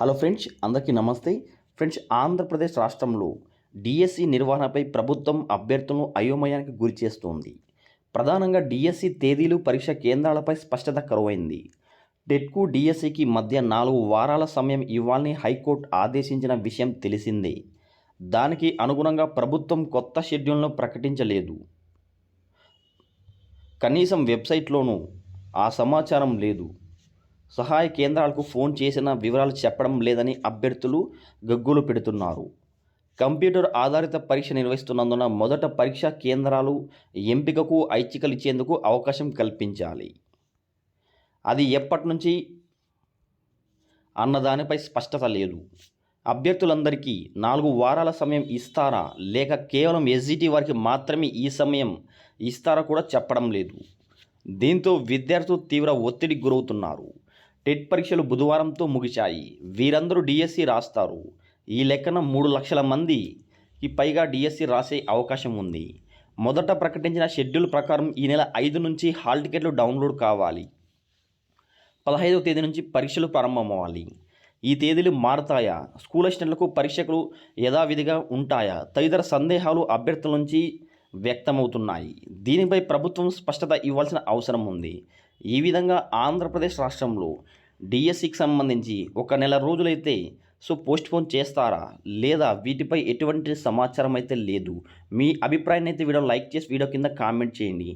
Hello friends, అందరికీ నమస్తే. Friends, Andhra Pradesh రాష్ట్రంలో డిఎస్సి నిర్వహణపై ప్రభుత్వం అభ్యర్థులను అయోమయానికి గురి చేస్తోంది. ప్రధానంగా డిఎస్సి తేదీలు, పరీక్ష కేంద్రాలపై స్పష్టత కరువైంది. టెట్కు డిఎస్సికి మధ్య 4 వారాల సమయం ఇవ్వాలని హైకోర్టు ఆదేశించిన విషయం తెలిసిందే. దానికి అనుగుణంగా ప్రభుత్వం కొత్త షెడ్యూల్ను ప్రకటించలేదు. కనీసం వెబ్సైట్లోనూ ఆ సమాచారం లేదు. సహాయ కేంద్రాలకు ఫోన్ చేసిన వివరాలు చెప్పడం లేదని అభ్యర్థులు గగ్గోలు పెడుతున్నారు. కంప్యూటర్ ఆధారిత పరీక్ష నిర్వహిస్తున్నందున మొదట పరీక్షా కేంద్రాలు ఎంపికకు ఐచ్ఛికలు ఇచ్చేందుకు అవకాశం కల్పించాలి. అది ఎప్పటి నుంచి అన్నదానిపై స్పష్టత లేదు. అభ్యర్థులందరికీ 4 వారాల సమయం ఇస్తారా, లేక కేవలం ఎస్జిటి వారికి మాత్రమే ఈ సమయం ఇస్తారా కూడా చెప్పడం లేదు. దీంతో విద్యార్థులు తీవ్ర ఒత్తిడికి గురవుతున్నారు. టెట్ పరీక్షలు బుధవారంతో ముగిశాయి. వీరందరూ డిఎస్సి రాస్తారు. ఈ లెక్కన 3 లక్షల మందికి పైగా డిఎస్సి రాసే అవకాశం ఉంది. మొదట ప్రకటించిన షెడ్యూల్ ప్రకారం ఈ నెల 5 నుంచి హాల్ టికెట్లు డౌన్లోడ్ కావాలి. 15వ తేదీ నుంచి పరీక్షలు ప్రారంభమవ్వాలి. ఈ తేదీలు మారతాయా? స్కూల్ అసిస్టెంట్లకు పరీక్షలు యథావిధిగా ఉంటాయా? తదితర సందేహాలు అభ్యర్థుల నుంచి వ్యక్తమవుతున్నాయి. దీనిపై ప్రభుత్వం స్పష్టత ఇవ్వాల్సిన అవసరం ఉంది. ఈ విధంగా ఆంధ్రప్రదేశ్ రాష్ట్రంలో డిఎస్సికి సంబంధించి 1 నెల రోజులైతే పోస్ట్పోన్ చేస్తారా, లేదా వీటిపై ఎటువంటి సమాచారం అయితే లేదు. మీ అభిప్రాయాన్ని అయితే వీడియో లైక్ చేసి వీడియో కింద కామెంట్ చేయండి.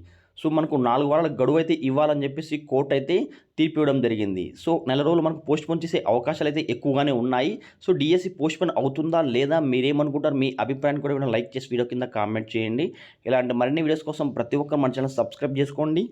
మనకు 4 వారాల గడువు అయితే ఇవ్వాలని చెప్పేసి కోర్టు అయితే తీర్పు ఇవ్వడం జరిగింది. నెల రోజులు మనకు పోస్ట్పోన్ చేసే అవకాశాలు అయితే ఎక్కువగానే ఉన్నాయి. డిఎస్సి పోస్ట్పోన్ అవుతుందా లేదా, మీరేమనుకుంటారు? మీ అభిప్రాయాన్ని కూడా లైక్ చేసి వీడియో కింద కామెంట్ చేయండి. ఇలాంటి మరిన్ని వీడియోస్ కోసం ప్రతి ఒక్కరు మన ఛానల్ సబ్స్క్రైబ్ చేసుకోండి.